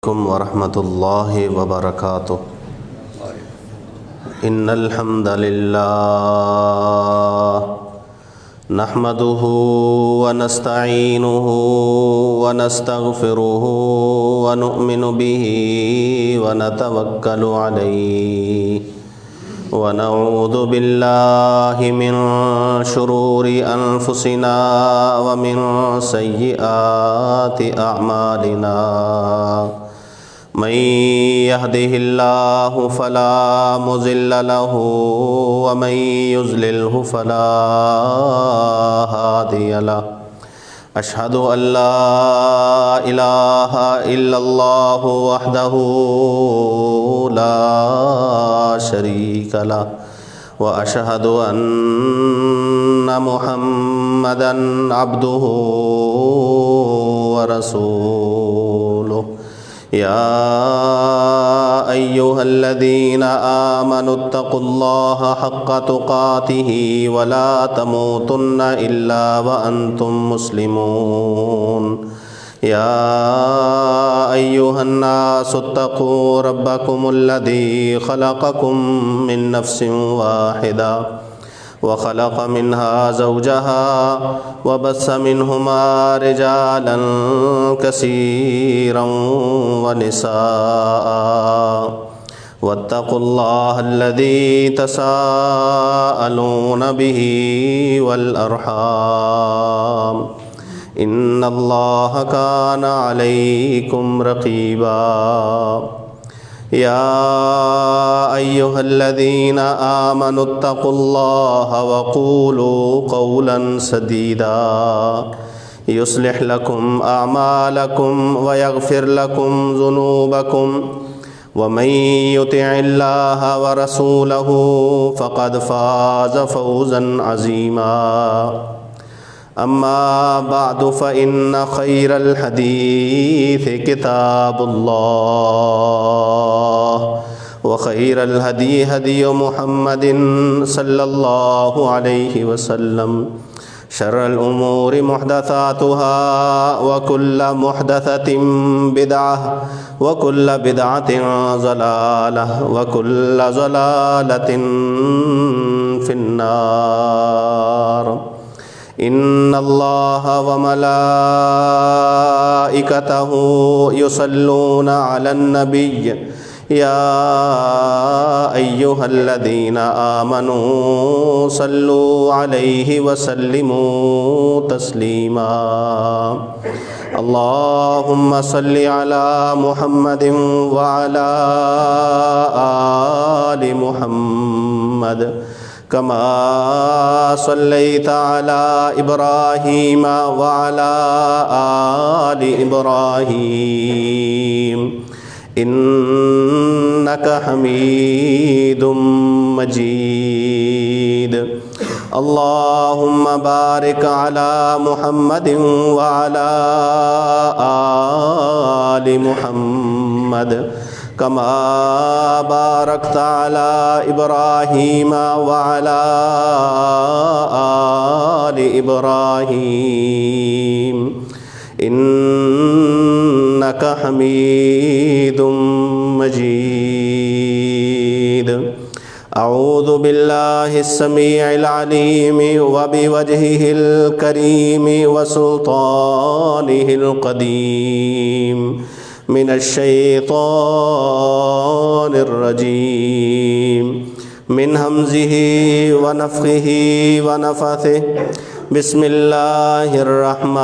علیکم ورحمۃ اللہ وبرکاتہ۔ ان الحمد للہ نحمده ونستعینه ونستغفره ونؤمن به ونتوکل علیہ ونعوذ باللہ من شرور انفسنا ومن سیئات اعمالنا من يهده الله فلا مضل له ومن يضلله فلا هادي له أشهد أن لا إله إلا الله وحده لا شريك له وأشهد أن محمدًا عبده ورسوله يا أيها الذين آمنوا اتقوا الله حق تقاته ولا تموتن إلا وأنتم مسلمون يا أيها الناس اتقوا ربكم الذي خلقكم من نفس واحدة وخلق منها زوجها وبث منهما رجالا كثيرا ونساء واتقوا الله الذي تساءلون به والأرحام إن الله كان عليكم رقيبا يا أيها الذين آمنوا اتقوا الله وقولوا قولا سديدا يصلح لكم أعمالكم ويغفر لكم ذنوبكم ومن يطع الله ورسوله فقد فاز فوزا عظيما أما بعد فإن خير الحديث كتاب الله وخير الهدي هدي محمد صلى الله عليه وسلم شر الأمور محدثاتها وكل محدثة بدعة وكل بدعة ضلالة وكل ضلالة في النار إن الله وملائكته يصلون على النبي يا أيها الذين آمنوا صلوا عليه وسلموا تسليما اللهم صل على محمد وعلى آل محمد كما صليت على إبراهيم وعلى آل إبراهيم إنك حميد مجيد اللهم بارك على محمد وعلى آل محمد كما باركت على إبراهيم وعلى آل إبراهيم إنك حميد مجيد أعوذ بالله السميع العليم وبوجهه الكريم وسلطانه القديم من الشيطان الرجيم من همزه ونفخه ونفثه بسم الله الرحمن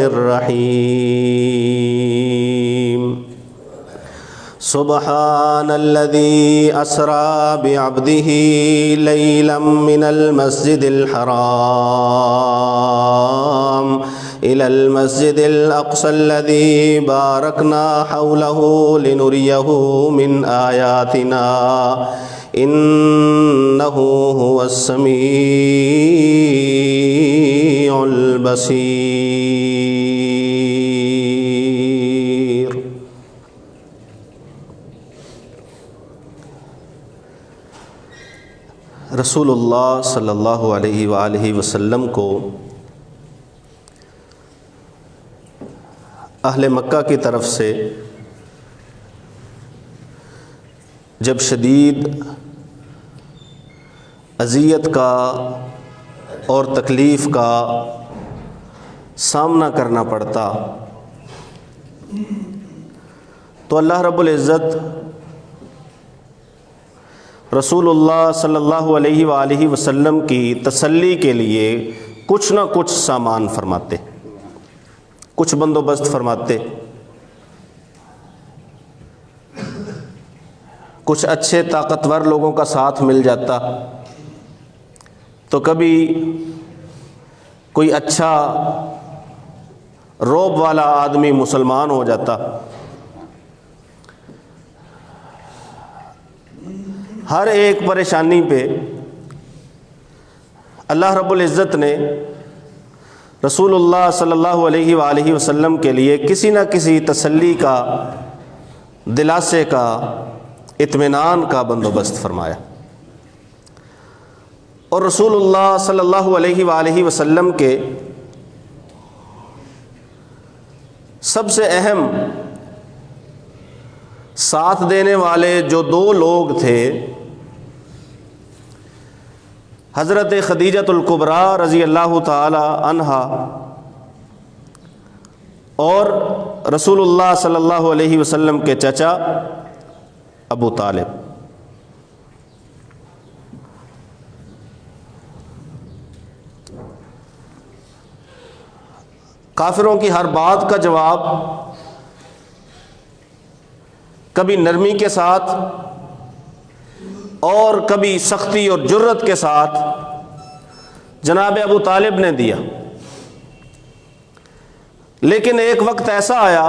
الرحيم سبحان الذي أسرى بعبده ليلا من المسجد الحرام إلى المسجد الأقصى الذي باركنا حوله لنريه من آياتنا إنه هو السميع البصير۔ رسول اللہ صلی اللہ علیہ وآلہ وسلم کو اہل مکہ کی طرف سے جب شدید اذیت کا اور تکلیف کا سامنا کرنا پڑتا تو اللہ رب العزت رسول اللہ صلی اللہ علیہ وآلہ وسلم کی تسلی کے لیے کچھ نہ کچھ سامان فرماتے، کچھ بندوبست فرماتے، کچھ اچھے طاقتور لوگوں کا ساتھ مل جاتا، تو کبھی کوئی اچھا روب والا آدمی مسلمان ہو جاتا۔ ہر ایک پریشانی پہ اللہ رب العزت نے رسول اللہ صلی اللہ علیہ وآلہ وسلم کے لیے کسی نہ کسی تسلی کا، دلاسے کا، اطمینان کا بندوبست فرمایا، اور رسول اللہ صلی اللہ علیہ وآلہ وسلم کے سب سے اہم ساتھ دینے والے جو دو لوگ تھے، حضرت خدیجۃ الکبریٰ رضی اللہ تعالی عنہا اور رسول اللہ صلی اللہ علیہ وسلم کے چچا ابو طالب۔ کافروں کی ہر بات کا جواب کبھی نرمی کے ساتھ اور کبھی سختی اور جرت کے ساتھ جناب ابو طالب نے دیا، لیکن ایک وقت ایسا آیا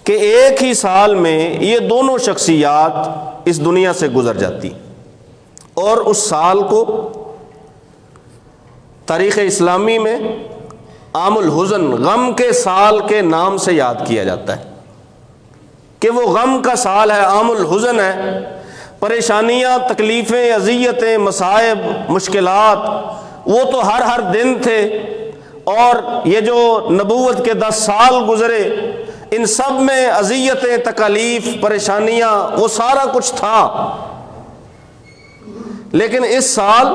کہ ایک ہی سال میں یہ دونوں شخصیات اس دنیا سے گزر جاتی، اور اس سال کو تاریخ اسلامی میں عام الحزن، غم کے سال کے نام سے یاد کیا جاتا ہے کہ وہ غم کا سال ہے، عام الحزن ہے۔ پریشانیاں، تکلیفیں، اذیتیں، مصائب، مشکلات وہ تو ہر دن تھے، اور یہ جو نبوت کے 10 سال گزرے ان سب میں اذیتیں، تکالیف، پریشانیاں وہ سارا کچھ تھا، لیکن اس سال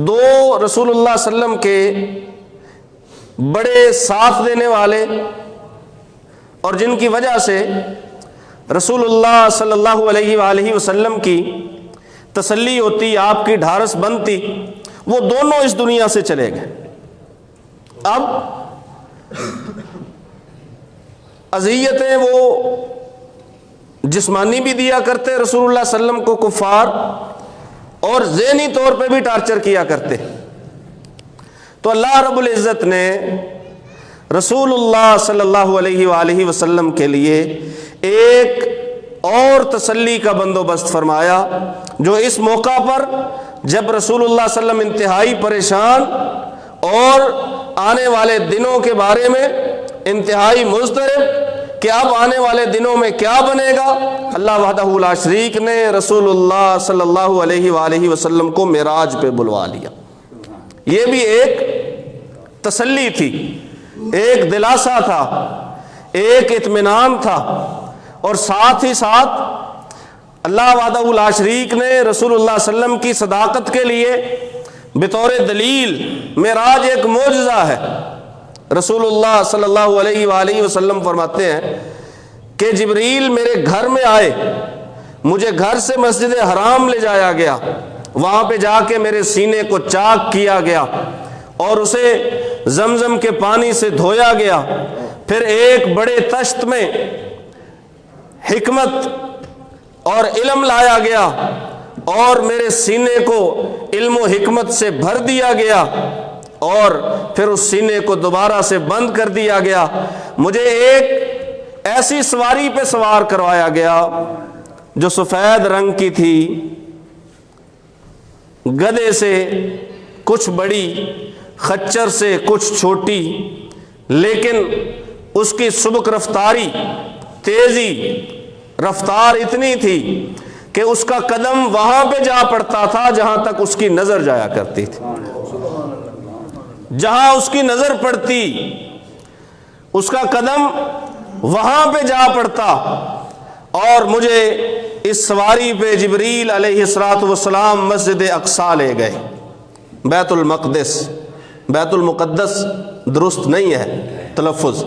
دو رسول اللہ صلی اللہ علیہ وسلم کے بڑے ساتھ دینے والے، اور جن کی وجہ سے رسول اللہ صلی اللہ علیہ وآلہ وسلم کی تسلی ہوتی، آپ کی ڈھارس بنتی، وہ دونوں اس دنیا سے چلے گئے۔ اب اذیتیں وہ جسمانی بھی دیا کرتے رسول اللہ صلی اللہ علیہ وسلم کو کفار، اور ذہنی طور پہ بھی ٹارچر کیا کرتے، تو اللہ رب العزت نے رسول اللہ صلی اللہ علیہ وآلہ وسلم کے لیے ایک اور تسلی کا بندوبست فرمایا، جو اس موقع پر جب رسول اللہ صلی اللہ علیہ وسلم انتہائی پریشان اور آنے والے دنوں کے بارے میں انتہائی مضطرب کہ اب آنے والے دنوں میں کیا بنے گا، اللہ وحدہ لا شریک نے رسول اللہ صلی اللہ علیہ وآلہ وسلم کو معراج پہ بلوا لیا۔ یہ بھی ایک تسلی تھی، ایک دلاسا تھا، ایک اطمینان تھا، اور ساتھ ہی ساتھ اللہ وحدہ لا شریک نے رسول اللہ صلی اللہ علیہ وسلم کی صداقت کے لیے بطور دلیل، معراج ایک معجزہ ہے۔ رسول اللہ صلی اللہ علیہ وآلہ وسلم فرماتے ہیں کہ جبریل میرے گھر میں آئے، مجھے گھر سے مسجد حرام لے جایا گیا، وہاں پہ جا کے میرے سینے کو چاک کیا گیا اور اسے زمزم کے پانی سے دھویا گیا، پھر ایک بڑے تشت میں حکمت اور علم لایا گیا اور میرے سینے کو علم و حکمت سے بھر دیا گیا، اور پھر اس سینے کو دوبارہ سے بند کر دیا گیا، مجھے ایک ایسی سواری پہ سوار کروایا گیا جو سفید رنگ کی تھی، گدھے سے کچھ بڑی، خچر سے کچھ چھوٹی، لیکن اس کی سبک رفتاری، تیزی رفتار اتنی تھی کہ اس کا قدم وہاں پہ جا پڑتا تھا جہاں تک اس کی نظر جایا کرتی تھی، جہاں اس کی نظر پڑتی اس کا قدم وہاں پہ جا پڑتا اور مجھے اس سواری پہ جبریل علیہ الصلوۃ والسلام مسجد اقصی لے گئے۔ بیت المقدس، بیت المقدس درست نہیں ہے تلفظ،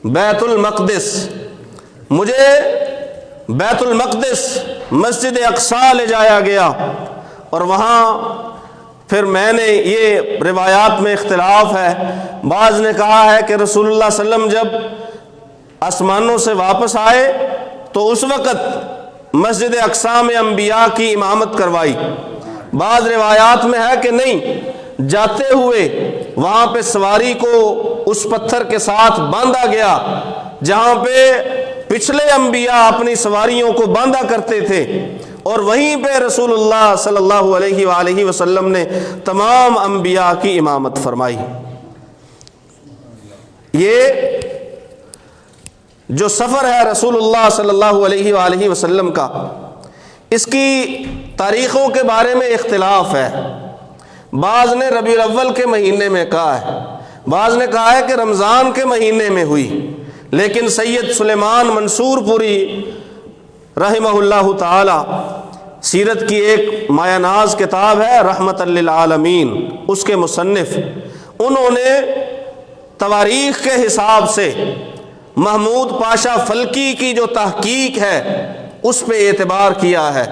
بیت المقدس، مجھے بیت المقدس مسجد اقصی لے جایا گیا، اور وہاں پھر میں نے، یہ روایات میں اختلاف ہے، بعض نے کہا ہے کہ رسول اللہ صلی اللہ علیہ وسلم جب آسمانوں سے واپس آئے تو اس وقت مسجد اقصی میں انبیاء کی امامت کروائی۔ بعض روایات میں ہے کہ نہیں، جاتے ہوئے وہاں پہ سواری کو اس پتھر کے ساتھ باندھا گیا جہاں پہ پچھلے انبیاء اپنی سواریوں کو باندھا کرتے تھے، اور وہیں پہ رسول اللہ صلی اللہ علیہ وآلہ وسلم نے تمام انبیاء کی امامت فرمائی۔ یہ جو سفر ہے رسول اللہ صلی اللہ علیہ وآلہ وسلم کا، اس کی تاریخوں کے بارے میں اختلاف ہے۔ بعض نے ربیع الاول کے مہینے میں کہا ہے، بعض نے کہا ہے کہ رمضان کے مہینے میں ہوئی، لیکن سید سلیمان منصور پوری رحمہ اللہ تعالی، سیرت کی ایک مایہ ناز کتاب ہے رحمت للعالمین، اس کے مصنف، انہوں نے تواریخ کے حساب سے محمود پاشا فلکی کی جو تحقیق ہے اس پہ اعتبار کیا ہے۔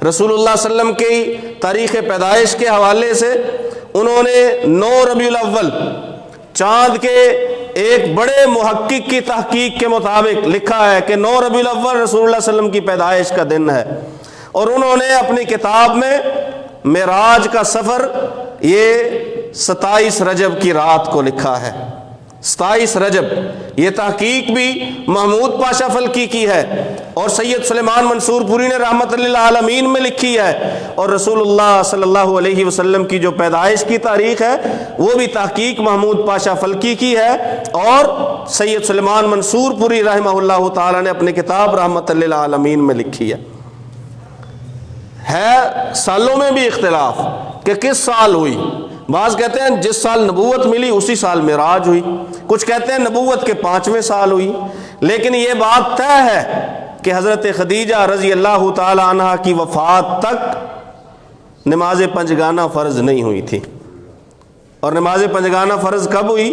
رسول اللہ صلی اللہ علیہ وسلم کی تاریخ پیدائش کے حوالے سے انہوں نے 9 ربیع الاول، چاند کے ایک بڑے محقق کی تحقیق کے مطابق لکھا ہے کہ 9 ربیع الاول رسول اللہ صلی اللہ علیہ وسلم کی پیدائش کا دن ہے، اور انہوں نے اپنی کتاب میں معراج کا سفر یہ 27 رجب کی رات کو لکھا ہے۔ 27 رجب، یہ تحقیق بھی محمود پاشا فلکی کی ہے اور سید سلیمان منصور پوری نے رحمت للعالمین میں لکھی ہے، اور رسول اللہ صلی اللہ علیہ وسلم کی جو پیدائش کی تاریخ ہے وہ بھی تحقیق محمود پاشا فلکی کی ہے، اور سید سلیمان منصور پوری رحمہ اللہ تعالی نے اپنی کتاب رحمت للعالمین میں لکھی ہے۔ سالوں میں بھی اختلاف کہ کس سال ہوئی، بعض کہتے ہیں جس سال نبوت ملی اسی سال معراج ہوئی، کچھ کہتے ہیں نبوت کے 5ویں سال ہوئی، لیکن یہ بات طے ہے کہ حضرت خدیجہ رضی اللہ تعالی عنہا کی وفات تک نماز پنجگانہ فرض نہیں ہوئی تھی، اور نماز پنجگانہ فرض کب ہوئی؟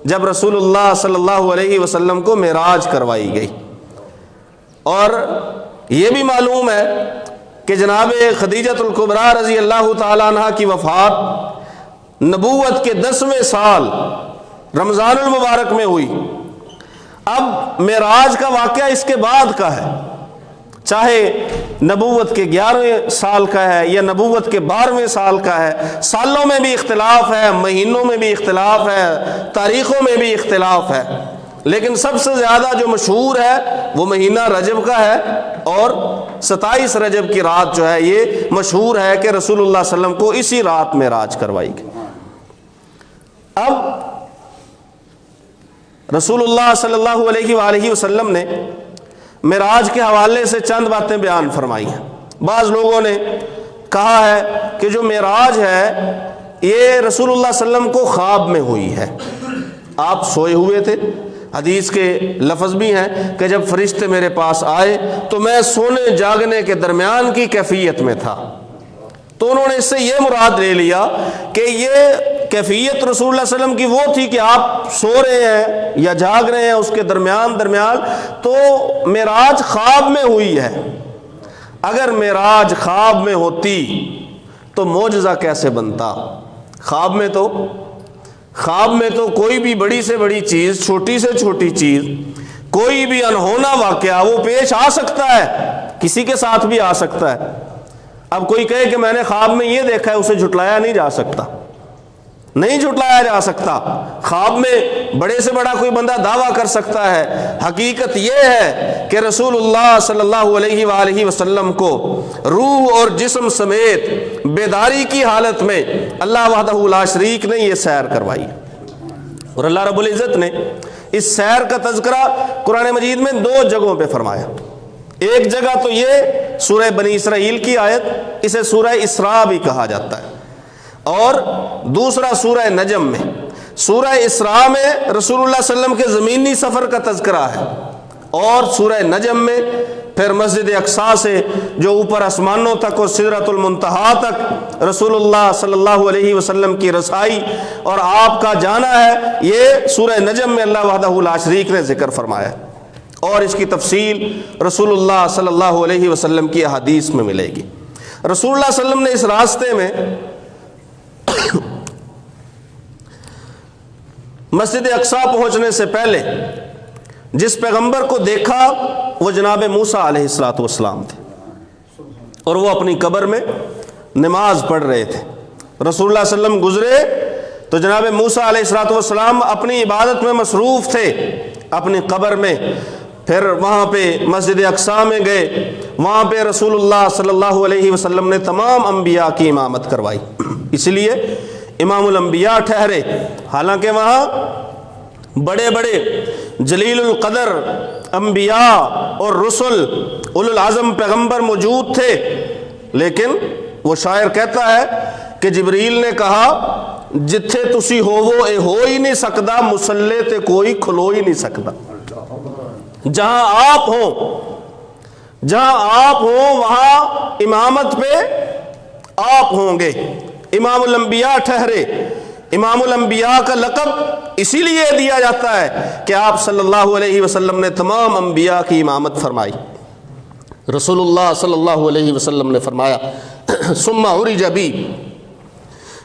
جب رسول اللہ صلی اللہ علیہ وسلم کو معراج کروائی گئی۔ اور یہ بھی معلوم ہے کہ جناب خدیجۃ الکبریٰ رضی اللہ تعالی عنہا کی وفات نبوت کے 10ویں سال رمضان المبارک میں ہوئی۔ اب معراج کا واقعہ اس کے بعد کا ہے، چاہے نبوت کے 11ویں سال کا ہے یا نبوت کے 12ویں سال کا ہے، سالوں میں بھی اختلاف ہے، مہینوں میں بھی اختلاف ہے، تاریخوں میں بھی اختلاف ہے، لیکن سب سے زیادہ جو مشہور ہے وہ مہینہ رجب کا ہے، اور 27 رجب کی رات جو ہے یہ مشہور ہے کہ رسول اللہ صلی اللہ علیہ وسلم کو اسی رات معراج کروائی گئی۔ اب رسول اللہ صلی اللہ علیہ وآلہ وسلم نے معراج کے حوالے سے چند باتیں بیان فرمائی ہیں۔ بعض لوگوں نے کہا ہے کہ جو معراج ہے یہ رسول اللہ صلی اللہ علیہ وسلم کو خواب میں ہوئی ہے، آپ سوئے ہوئے تھے، حدیث کے لفظ بھی ہیں کہ جب فرشتے میرے پاس آئے تو میں سونے جاگنے کے درمیان کی کیفیت میں تھا، تو انہوں نے اس سے یہ مراد لے لیا کہ یہ کیفیت رسول اللہ صلی اللہ علیہ وسلم کی وہ تھی کہ آپ سو رہے ہیں یا جاگ رہے ہیں اس کے درمیان، تو معراج خواب میں ہوئی ہے۔ اگر معراج خواب میں ہوتی تو معجزہ کیسے بنتا؟ خواب میں تو کوئی بھی بڑی سے بڑی چیز، چھوٹی سے چھوٹی چیز، کوئی بھی انہونا واقعہ وہ پیش آ سکتا ہے، کسی کے ساتھ بھی آ سکتا ہے۔ اب کوئی کہے کہ میں نے خواب میں یہ دیکھا ہے، اسے جھٹلایا نہیں جا سکتا، نہیں جھٹلایا جا سکتا۔ خواب میں بڑے سے بڑا کوئی بندہ دعویٰ کر سکتا ہے، حقیقت یہ ہے کہ رسول اللہ صلی اللہ علیہ وآلہ وسلم کو روح اور جسم سمیت بیداری کی حالت میں اللہ وحدہ لا شریک نے یہ سیر کروائی، اور اللہ رب العزت نے اس سیر کا تذکرہ قرآن مجید میں 2 جگہوں پہ فرمایا۔ ایک جگہ تو یہ سورہ بنی اسرائیل کی آیت، اسے سورہ اسراء بھی کہا جاتا ہے، اور دوسرا سورہ نجم میں۔ سورہ اسراء میں رسول اللہ صلی اللہ علیہ وسلم کے زمینی سفر کا تذکرہ ہے، اور سورہ نجم میں پھر مسجد اقصیٰ سے جو اوپر آسمانوں تک اور سدرۃ المنتہا تک رسول اللہ صلی اللہ علیہ وسلم کی رسائی اور آپ کا جانا ہے، یہ سورہ نجم میں اللہ وحدہ لا شریک نے ذکر فرمایا ہے، اور اس کی تفصیل رسول اللہ صلی اللہ علیہ وسلم کی احادیث میں ملے گی۔ رسول اللہ صلی اللہ علیہ وسلم نے اس راستے میں مسجد اقصیٰ پہنچنے سے پہلے جس پیغمبر کو دیکھا وہ جناب موسیٰ علیہ السلام تھے، اور وہ اپنی قبر میں نماز پڑھ رہے تھے۔ رسول اللہ صلی اللہ علیہ وسلم گزرے تو جناب موسیٰ علیہ السلام اپنی عبادت میں مصروف تھے اپنی قبر میں، پھر وہاں پہ مسجد اقصیٰ میں گئے، وہاں پہ رسول اللہ صلی اللہ علیہ وسلم نے تمام انبیاء کی امامت کروائی، اس لیے امام الانبیاء ٹھہرے، حالانکہ وہاں بڑے بڑے جلیل القدر انبیاء اور رسل اولو العزم پیغمبر موجود تھے، لیکن وہ شاعر کہتا ہے کہ جبریل نے کہا جتھے تسی ہوو اے ہو ہی نہیں سکدا، مسلے تے کوئی کھلو ہی نہیں سکدا۔ جہاں آپ ہوں وہاں امامت پہ آپ ہوں گے۔ امام الانبیاء ٹھہرے، امام الانبیاء کا لقب اسی لیے دیا جاتا ہے کہ آپ صلی اللہ علیہ وسلم نے تمام انبیاء کی امامت فرمائی۔ رسول اللہ صلی اللہ علیہ وسلم نے فرمایا ثم عرج بی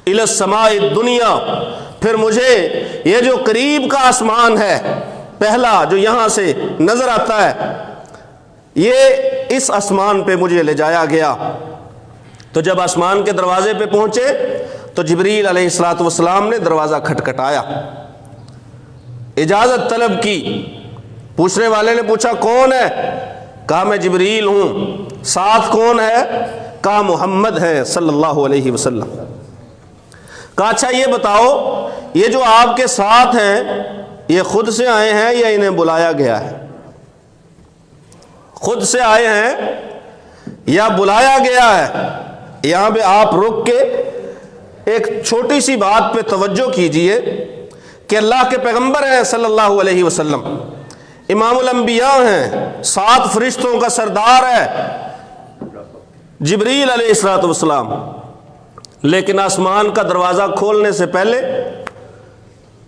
الی السماء الدنیا، پھر مجھے یہ جو قریب کا آسمان ہے پہلا جو یہاں سے نظر آتا ہے، یہ اس آسمان پہ مجھے لے جایا گیا۔ تو جب آسمان کے دروازے پہ پہنچے تو جبریل علیہ السلام نے دروازہ کھٹکھٹایا، اجازت طلب کی۔ پوچھنے والے نے پوچھا کون ہے؟ کہا میں جبریل ہوں۔ ساتھ کون ہے؟ کہا محمد ہے صلی اللہ علیہ وسلم۔ کہا اچھا یہ بتاؤ یہ جو آپ کے ساتھ ہیں یہ خود سے آئے ہیں یا انہیں بلایا گیا ہے؟ خود سے آئے ہیں یا بلایا گیا ہے؟ یہاں پہ آپ رک کے ایک چھوٹی سی بات پہ توجہ کیجئے کہ اللہ کے پیغمبر ہیں صلی اللہ علیہ وسلم، امام الانبیاء ہیں، 7 فرشتوں کا سردار ہے جبریل علیہ السلام، لیکن آسمان کا دروازہ کھولنے سے پہلے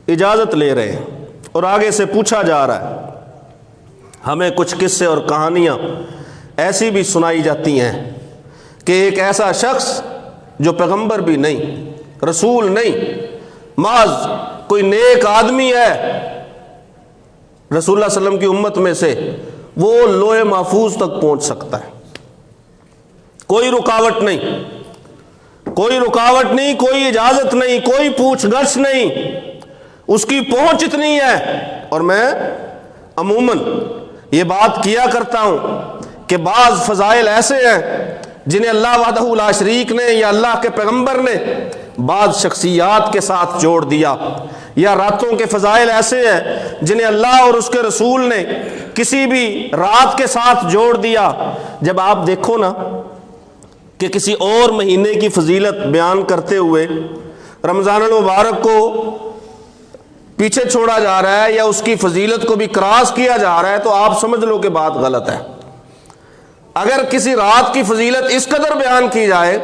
اجازت لے رہے ہیں، اور آگے سے پوچھا جا رہا ہے۔ ہمیں کچھ قصے اور کہانیاں ایسی بھی سنائی جاتی ہیں کہ ایک ایسا شخص جو پیغمبر بھی نہیں، رسول نہیں، محض کوئی نیک آدمی ہے رسول اللہ صلی اللہ علیہ وسلم کی امت میں سے، وہ لوح محفوظ تک پہنچ سکتا ہے، کوئی رکاوٹ نہیں، کوئی رکاوٹ نہیں، کوئی اجازت نہیں، کوئی پوچھ گچھ نہیں، اس کی پہنچ اتنی ہے۔ اور میں عموماً یہ بات کیا کرتا ہوں کہ بعض فضائل ایسے ہیں جنہیں اللہ وحدہ لا شریک نے یا اللہ کے پیغمبر نے بعض شخصیات کے ساتھ جوڑ دیا، یا راتوں کے فضائل ایسے ہیں جنہیں اللہ اور اس کے رسول نے کسی بھی رات کے ساتھ جوڑ دیا۔ جب آپ دیکھو نا کہ کسی اور مہینے کی فضیلت بیان کرتے ہوئے رمضان المبارک کو پیچھے چھوڑا جا رہا ہے یا اس کی فضیلت کو بھی کراس کیا جا رہا ہے تو آپ سمجھ لو کہ بات غلط ہے۔ اگر کسی رات کی فضیلت اس قدر بیان کی جائے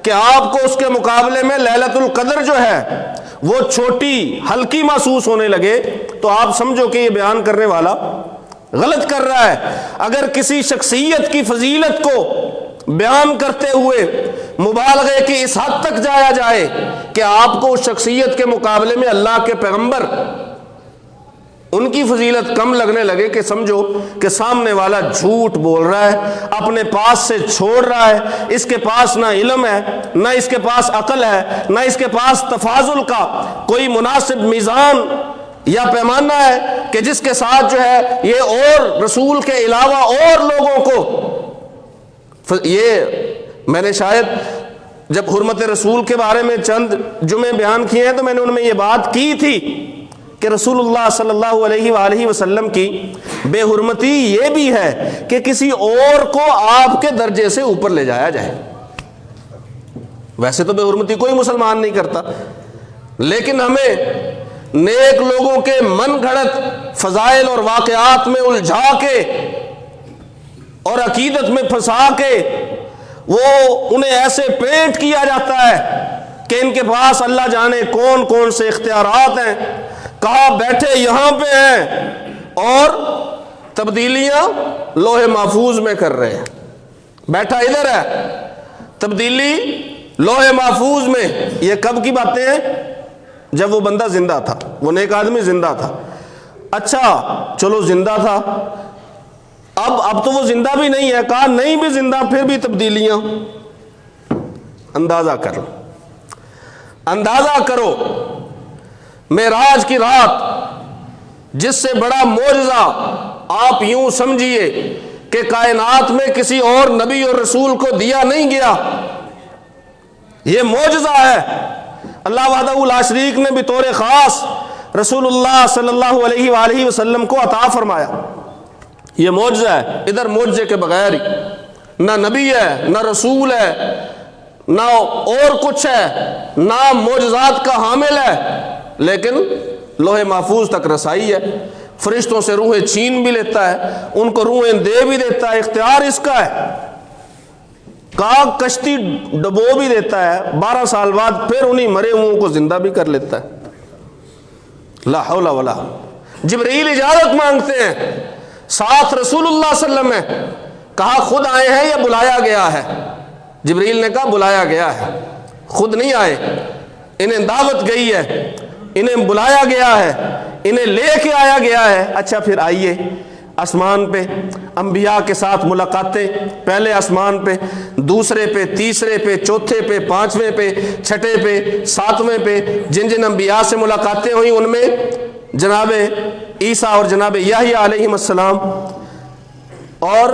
کہ آپ کو اس کے مقابلے میں لیلۃ القدر جو ہے وہ چھوٹی ہلکی محسوس ہونے لگے تو آپ سمجھو کہ یہ بیان کرنے والا غلط کر رہا ہے۔ اگر کسی شخصیت کی فضیلت کو بیان کرتے ہوئے مبالغے کی اس حد تک جایا جائے کہ آپ کو اس شخصیت کے مقابلے میں اللہ کے پیغمبر ان کی فضیلت کم لگنے لگے کہ سمجھو کہ سامنے والا جھوٹ بول رہا ہے، اپنے پاس سے چھوڑ رہا ہے، اس کے پاس نہ علم ہے، نہ اس کے پاس عقل ہے، نہ اس کے پاس تفاضل کا کوئی مناسب میزان یا پیمانہ ہے کہ جس کے ساتھ جو ہے یہ اور رسول کے علاوہ اور لوگوں کو یہ میں نے شاید جب حرمت رسول کے بارے میں چند جمعے بیان کیے ہیں تو میں نے ان میں یہ بات کی تھی کہ رسول اللہ صلی اللہ علیہ وآلہ وسلم کی بے حرمتی یہ بھی ہے کہ کسی اور کو آپ کے درجے سے اوپر لے جایا جائے۔ ویسے تو بے حرمتی کوئی مسلمان نہیں کرتا، لیکن ہمیں نیک لوگوں کے من گھڑت فضائل اور واقعات میں الجھا کے اور عقیدت میں پھنسا کے وہ انہیں ایسے پینٹ کیا جاتا ہے کہ ان کے پاس اللہ جانے کون کون سے اختیارات ہیں، کہاں بیٹھے یہاں پہ ہیں اور تبدیلیاں لوح محفوظ میں کر رہے ہیں، بیٹھا ادھر ہے تبدیلی لوح محفوظ میں۔ یہ کب کی باتیں ہیں؟ جب وہ بندہ زندہ تھا، وہ نیک آدمی زندہ تھا۔ اچھا چلو زندہ تھا، اب تو وہ زندہ بھی نہیں ہے، کہا نہیں بھی زندہ پھر بھی تبدیلیاں۔ اندازہ کرو، اندازہ کرو معراج کی رات، جس سے بڑا معجزہ آپ یوں سمجھیے کہ کائنات میں کسی اور نبی اور رسول کو دیا نہیں گیا، یہ معجزہ ہے۔ اللہ وحدہ لا شریک نے بطور خاص رسول اللہ صلی اللہ علیہ وآلہ وسلم کو عطا فرمایا، یہ معجزہ ہے۔ ادھر معجزے کے بغیر ہی نہ نبی ہے، نہ رسول ہے، نہ اور کچھ ہے، نہ معجزات کا حامل ہے، لیکن لوح محفوظ تک رسائی ہے۔ فرشتوں سے روحیں چھین بھی لیتا ہے، ان کو روحیں دے بھی دیتا ہے، اختیار اس کا ہے۔ کہا کشتی ڈبو بھی دیتا ہے، 12 سال بعد پھر انہیں مرے ہوئوں کو زندہ بھی کر لیتا ہے۔ لا حول ولا۔ جبرائیل اجازت مانگتے ہیں، ساتھ رسول اللہ صلی اللہ علیہ وسلم ہے، کہا خود آئے ہیں یا بلایا گیا ہے؟ جبرائیل نے کہا بلایا گیا ہے، خود نہیں آئے، انہیں دعوت گئی ہے، انہیں بلایا گیا ہے، انہیں لے کے آیا گیا ہے۔ اچھا پھر آئیے آسمان پہ، انبیاء کے ساتھ ملاقاتیں، پہلے آسمان پہ، دوسرے پہ، تیسرے پہ، چوتھے پہ، پانچویں پہ، چھٹے پہ، ساتویں پہ، جن جن انبیاء سے ملاقاتیں ہوئیں ان میں جناب عیسیٰ اور جناب یحییٰ علیہ السلام، اور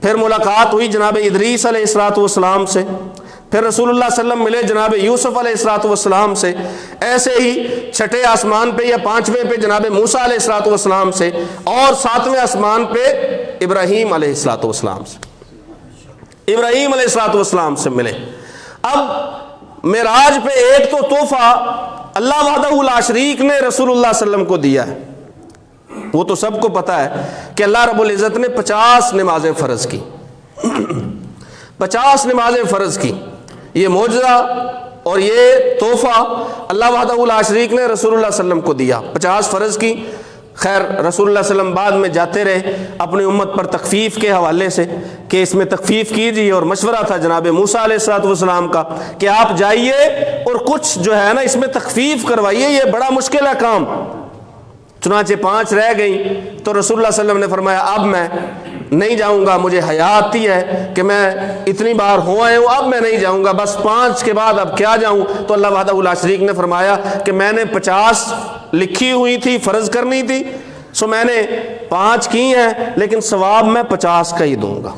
پھر ملاقات ہوئی جناب ادریس علیہ السلام سے، پھر رسول اللہ صلی اللہ علیہ وسلم ملے جناب یوسف علیہ السلام سے، ایسے ہی چھٹے آسمان پہ یا پانچویں پہ جناب موسیٰ علیہ السلام سے، اور ساتویں آسمان پہ ابراہیم علیہ السلام سے، ابراہیم علیہ السلام سے ملے۔ اب معراج پہ ایک تو تحفہ اللہ وحدہ لا شریک نے رسول اللہ صلی اللہ علیہ وسلم کو دیا ہے، وہ تو سب کو پتا ہے کہ اللہ رب العزت نے 50 نمازیں فرض کی، 50 نمازیں فرض کی۔ یہ معجزہ اور یہ تحفہ اللہ وحدہ لا شریک نے رسول اللہ صلی اللہ علیہ وسلم کو دیا، 50 فرض کی۔ خیر رسول اللہ صلی اللہ علیہ وسلم بعد میں جاتے رہے اپنی امت پر تخفیف کے حوالے سے کہ اس میں تخفیف کیجیے، اور مشورہ تھا جناب موسیٰ علیہ السلام کا کہ آپ جائیے اور کچھ جو ہے نا اس میں تخفیف کروائیے، یہ بڑا مشکل ہے کام۔ چنانچہ 5 رہ گئیں تو رسول اللہ صلی اللہ علیہ وسلم نے فرمایا اب میں نہیں جاؤں گا، مجھے حیا آتی ہے کہ میں اتنی بار ہو آئے ہوں، اب میں نہیں جاؤں گا، بس 5 کے بعد اب کیا جاؤں؟ تو اللہ وحدہ لا شریک نے فرمایا کہ میں نے 50 لکھی ہوئی تھی، فرض کرنی تھی، سو میں نے 5 کی ہیں، لیکن ثواب میں 50 کا ہی دوں گا،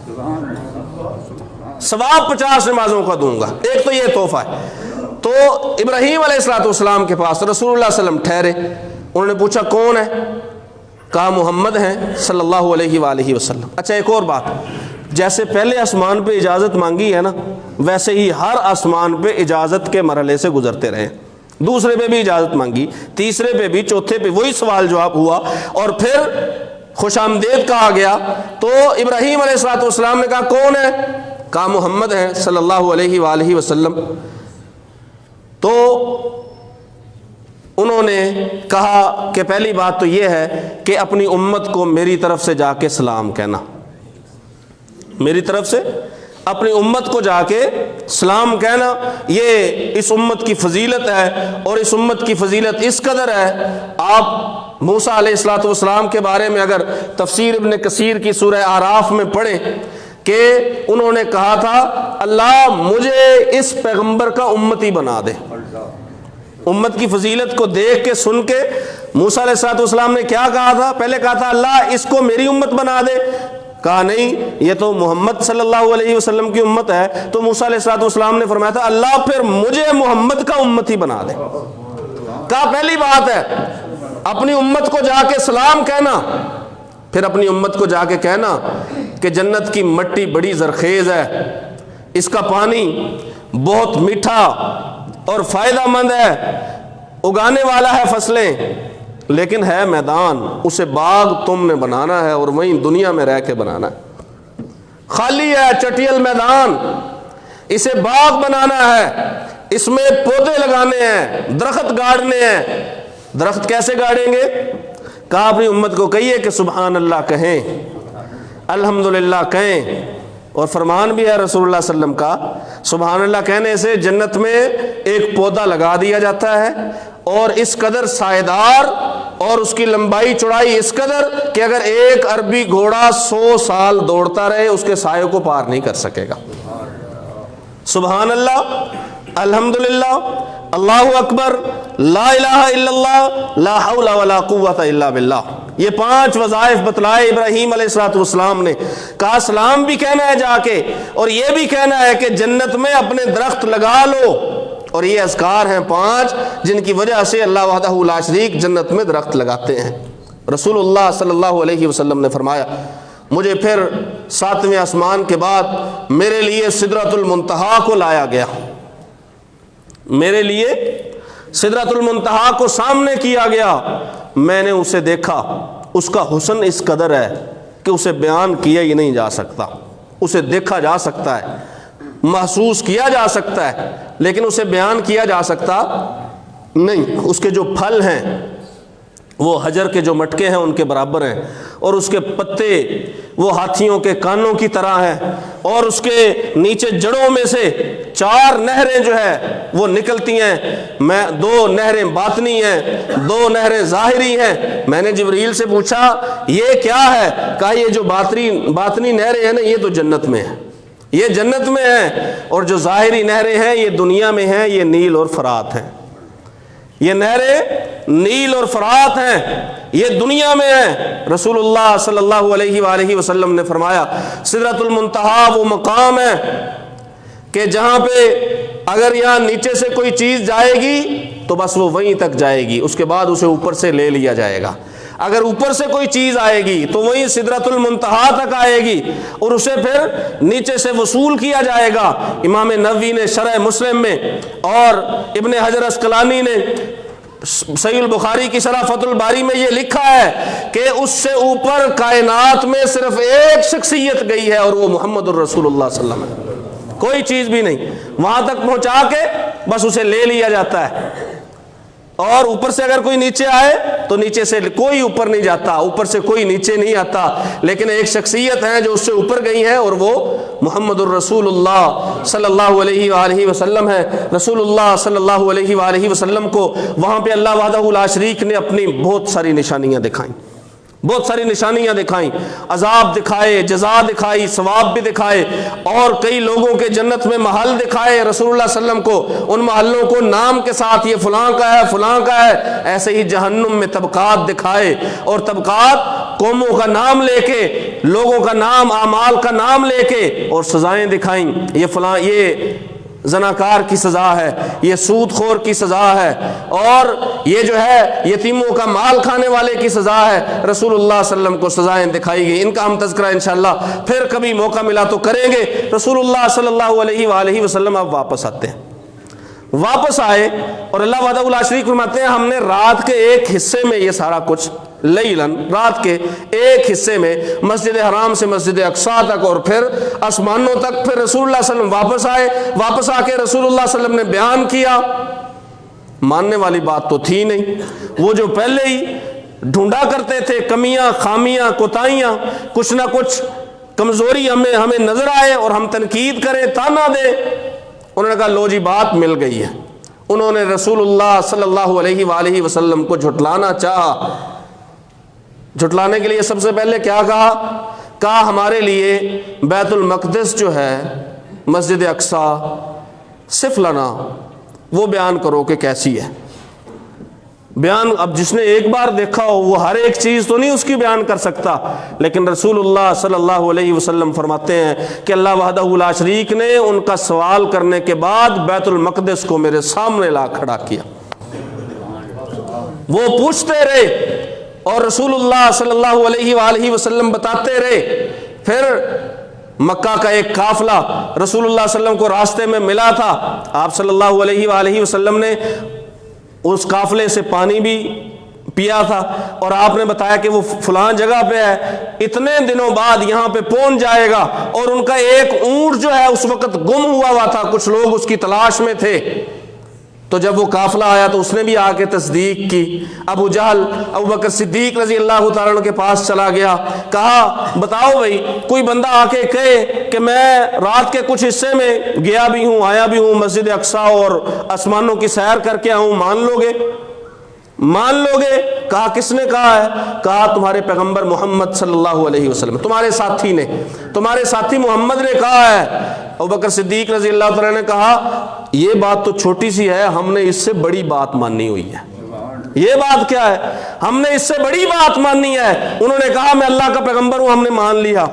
ثواب 50 نمازوں کا دوں گا۔ ایک تو یہ تحفہ ہے۔ تو ابراہیم علیہ السلام کے پاس رسول اللہ صلی اللہ علیہ وسلم ٹھہرے، انہوں نے پوچھا کون ہے؟ کہا محمد ہیں صلی اللہ علیہ وآلہ وسلم۔ اچھا ایک اور بات، جیسے پہلے آسمان پہ اجازت مانگی ہے نا، ویسے ہی ہر آسمان پہ اجازت کے مرحلے سے گزرتے رہے، دوسرے پہ بھی اجازت مانگی، تیسرے پہ بھی، چوتھے پہ وہی سوال جواب ہوا، اور پھر خوش آمدید کہا گیا۔ تو ابراہیم علیہ السلام نے کہا کون ہے؟ کہا محمد ہیں صلی اللہ علیہ وآلہ وسلم۔ تو انہوں نے کہا کہ پہلی بات تو یہ ہے کہ اپنی امت کو میری طرف سے جا کے سلام کہنا، میری طرف سے اپنی امت کو جا کے سلام کہنا، یہ اس امت کی فضیلت ہے، اور اس امت کی فضیلت اس قدر ہے، آپ موسیٰ علیہ السلام کے بارے میں اگر تفسیر ابن کثیر کی سورہ اعراف میں پڑھیں کہ انہوں نے کہا تھا اللہ مجھے اس پیغمبر کا امتی بنا دے۔ امت کی فضیلت کو دیکھ کے سن کے موسیٰ علیہ السلام نے کیا کہا تھا؟ پہلے کہا تھا اللہ اس کو میری امت بنا دے، کہا نہیں یہ تو محمد صلی اللہ علیہ وسلم کی امت ہے۔ تو موسیٰ علیہ السلام نے فرمایا تھا اللہ پھر مجھے محمد کا امتی بنا دے۔ کہا پہلی بات ہے اپنی امت کو جا کے سلام کہنا، پھر اپنی امت کو جا کے کہنا کہ جنت کی مٹی بڑی زرخیز ہے، اس کا پانی بہت میٹھا اور فائدہ مند ہے، اگانے والا ہے فصلیں لیکن ہے میدان، اسے باغ تم نے بنانا ہے اور وہیں دنیا میں رہ کے بنانا ہے۔ خالی ہے چٹیل میدان، اسے باغ بنانا ہے، اس میں پودے لگانے ہیں، درخت گاڑنے ہیں۔ درخت کیسے گاڑیں گے؟ کہا اپنی امت کو کہیے کہ سبحان اللہ کہیں، الحمدللہ کہیں، اور فرمان بھی ہے رسول اللہ صلی اللہ علیہ وسلم کا، سبحان اللہ کہنے سے جنت میں ایک پودا لگا دیا جاتا ہے، اور اس قدر سائیدار اور اس کی لمبائی چوڑائی اس قدر کہ اگر ایک عربی گھوڑا 100 سال دوڑتا رہے اس کے سائے کو پار نہیں کر سکے گا۔ سبحان اللہ، الحمدللہ، اللہ اکبر، لا الہ الا اللہ، لا حول ولا قوت الا باللہ، یہ 5 وظائف بتلائے ابراہیم علیہ السلام نے۔ کہا سلام بھی کہنا ہے جا کے، اور یہ بھی کہنا ہے کہ جنت میں اپنے درخت لگا لو، اور یہ اذکار ہیں 5 جن کی وجہ سے اللہ وحدہ لا شریک جنت میں درخت لگاتے ہیں۔ رسول اللہ صلی اللہ علیہ وسلم نے فرمایا مجھے پھر 7ویں آسمان کے بعد میرے لیے سدرۃ المنتہا کو لایا گیا، میرے لیے سدرۃ المنتہا کو سامنے کیا گیا، میں نے اسے دیکھا، اس کا حسن اس قدر ہے کہ اسے بیان کیا ہی نہیں جا سکتا، اسے دیکھا جا سکتا ہے، محسوس کیا جا سکتا ہے، لیکن اسے بیان کیا جا سکتا نہیں۔ اس کے جو پھل ہیں وہ حجر کے جو مٹکے ہیں ان کے برابر ہیں، اور اس کے پتے وہ ہاتھیوں کے کانوں کی طرح ہیں، اور اس کے نیچے جڑوں میں سے 4 نہریں جو ہے وہ نکلتی ہیں، 2 نہریں باطنی ہیں، 2 نہریں ظاہری ہیں۔ میں نے جبریل سے پوچھا یہ کیا ہے؟ کہا یہ جو باطنی نہریں ہیں نا یہ تو جنت میں ہیں، یہ جنت میں ہیں، اور جو ظاہری نہریں ہیں یہ دنیا میں ہیں، یہ نیل اور فرات ہیں، یہ نہریں نیل اور فرات ہیں، یہ دنیا میں ہیں۔ رسول اللہ صلی اللہ علیہ وآلہ وسلم نے فرمایا سدرۃ المنتہا وہ مقام ہے کہ جہاں پہ اگر یہاں نیچے سے کوئی چیز جائے گی تو بس وہ وہیں تک جائے گی، اس کے بعد اسے اوپر سے لے لیا جائے گا، اگر اوپر سے کوئی چیز آئے گی تو وہیں سدرۃ المنتہا تک آئے گی، اور اسے پھر نیچے سے وصول کیا جائے گا۔ امام نووی نے شرح مسلم میں اور ابن حجر عسقلانی نے صحیح البخاری کی شرح فتح الباری میں یہ لکھا ہے کہ اس سے اوپر کائنات میں صرف ایک شخصیت گئی ہے اور وہ محمد الرسول اللہ صلی اللہ علیہ وسلم ہے، کوئی چیز بھی نہیں، وہاں تک پہنچا کے بس اسے لے لیا جاتا ہے۔ اور اوپر سے اگر کوئی نیچے آئے تو نیچے سے کوئی اوپر نہیں جاتا، اوپر سے کوئی نیچے نہیں آتا، لیکن ایک شخصیت ہے جو اس سے اوپر گئی ہے اور وہ محمد الرسول اللہ صلی اللہ علیہ وآلہ وسلم ہے۔ رسول اللہ صلی اللہ علیہ وآلہ وسلم کو وہاں پہ اللہ وحدہ لا شریک نے اپنی بہت ساری نشانیاں دکھائیں، بہت ساری نشانیاں دکھائیں، عذاب دکھائے، جزا دکھائی، ثواب بھی دکھائے، اور کئی لوگوں کے جنت میں محل دکھائے رسول اللہ صلی اللہ علیہ وسلم کو، ان محلوں کو نام کے ساتھ، یہ فلاں کا ہے فلاں کا ہے۔ ایسے ہی جہنم میں طبقات دکھائے، اور طبقات قوموں کا نام لے کے، لوگوں کا نام، اعمال کا نام لے کے، اور سزائیں دکھائیں، یہ فلاں، یہ زناکار کی سزا ہے، یہ سود خور کی سزا ہے، اور یہ جو ہے یتیموں کا مال کھانے والے کی سزا ہے۔ رسول اللہ صلی اللہ علیہ وسلم کو سزائیں دکھائی گئی، ان کا ہم تذکرہ انشاءاللہ پھر کبھی موقع ملا تو کریں گے۔ رسول اللہ صلی اللہ علیہ وآلہ وسلم اب واپس آتے ہیں، واپس آئے، اور اللہ وحدہ لا شریک فرماتے ہیں ہم نے رات کے ایک حصے میں یہ سارا کچھ، لیلن، رات کے ایک حصے میں مسجد حرام سے مسجد اقصیٰ تک اور پھر آسمانوں تک، پھر رسول اللہ صلی اللہ علیہ وسلم واپس آئے، واپس آ کے رسول اللہ صلی اللہ علیہ وسلم نے بیان کیا۔ ماننے والی بات تو تھی نہیں، وہ جو پہلے ہی ڈھونڈا کرتے تھے کمیاں، خامیاں، کوتاہیاں، کچھ نہ کچھ کمزوری ہمیں نظر آئے اور ہم تنقید کریں، تانا دیں، انہوں نے کہا لو جی بات مل گئی ہے۔ انہوں نے رسول اللہ صلی اللہ علیہ وآلہ وسلم کو جھٹلانا چاہا۔ جھٹلانے کے لیے سب سے پہلے کیا کہا ہمارے لیے بیت المقدس جو ہے، مسجد اقصیٰ، صف لنا، وہ بیان کرو کہ کیسی ہے۔ بیان اب جس نے ایک بار دیکھا ہو وہ ہر ایک چیز تو نہیں اس کی بیان کر سکتا، لیکن رسول اللہ صلی اللہ علیہ وسلم فرماتے ہیں کہ اللہ وحدہ لا شریک نے ان کا سوال کرنے کے بعد بیت المقدس کو میرے سامنے لا کھڑا کیا۔ وہ پوچھتے رہے اور رسول اللہ صلی اللہ علیہ وآلہ وسلم بتاتے رہے۔ پھر مکہ کا ایک قافلہ رسول اللہ صلی اللہ علیہ وسلم کو راستے میں ملا تھا، آپ صلی اللہ علیہ وآلہ وسلم نے اس قافلے سے پانی بھی پیا تھا اور آپ نے بتایا کہ وہ فلاں جگہ پہ ہے، اتنے دنوں بعد یہاں پہ پہنچ جائے گا، اور ان کا ایک اونٹ جو ہے اس وقت گم ہوا تھا، کچھ لوگ اس کی تلاش میں تھے۔ تو جب وہ قافلہ آیا تو اس نے بھی آ کے تصدیق کی۔ ابو جہل ابو بکر صدیق رضی اللہ تعالیٰ عنہ کے پاس چلا گیا، کہا بتاؤ بھائی، کوئی بندہ آ کے کہے کہ میں رات کے کچھ حصے میں گیا بھی ہوں، آیا بھی ہوں، مسجد اقصیٰ اور آسمانوں کی سیر کر کے آؤں، مان لو گے؟ مان لو گے؟ کہا کس نے کہا ہے؟ کہا تمہارے پیغمبر محمد صلی اللہ علیہ وسلم، تمہارے ساتھی نے، تمہارے ساتھی محمد نے کہا ہے۔ ابو بکر صدیق رضی اللہ تعالیٰ نے کہا یہ بات تو چھوٹی سی ہے، ہم نے اس سے بڑی بات ماننی ہوئی ہے۔ یہ بات کیا ہے؟ ہم نے اس سے بڑی بات ماننی ہے۔ انہوں نے کہا میں اللہ کا پیغمبر ہوں، ہم نے مان لیا۔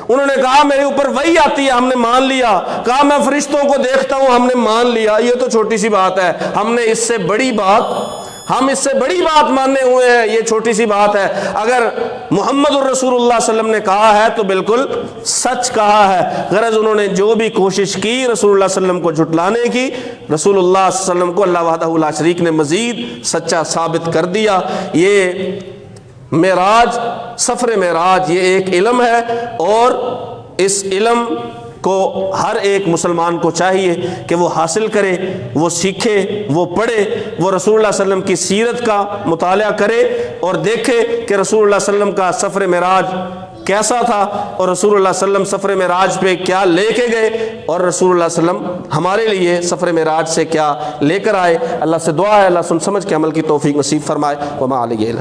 انہوں نے کہا میرے اوپر وحی آتی ہے، ہم نے مان لیا۔ کہا میں فرشتوں کو دیکھتا ہوں، ہم نے مان لیا۔ یہ تو چھوٹی سی بات ہے، ہم نے اس سے بڑی بات، ہم اس سے بڑی بات ماننے ہوئے ہیں، یہ چھوٹی سی بات ہے۔ اگر محمد الرسول اللہ صلی اللہ علیہ وسلم نے کہا ہے تو بالکل سچ کہا ہے۔ غرض انہوں نے جو بھی کوشش کی رسول اللہ صلی اللہ علیہ وسلم کو جھٹلانے کی، رسول اللہ صلی اللہ علیہ وسلم کو اللہ وحدہ لا شریک نے مزید سچا ثابت کر دیا۔ یہ معراج، سفر معراج، یہ ایک علم ہے، اور اس علم کو ہر ایک مسلمان کو چاہیے کہ وہ حاصل کرے، وہ سیکھے، وہ پڑھے، وہ رسول اللہ صلی اللہ علیہ وسلم کی سیرت کا مطالعہ کرے اور دیکھے کہ رسول اللہ صلی اللہ علیہ وسلم کا سفر معراج کیسا تھا، اور رسول اللہ صلی اللہ علیہ وسلم سفر معراج پہ کیا لے کے گئے، اور رسول اللہ صلی اللہ علیہ وسلم ہمارے لیے سفر معراج سے کیا لے کر آئے۔ اللہ سے دعا ہے اللہ سن سمجھ کے عمل کی توفیق نصیب فرمائے۔ وما علیہ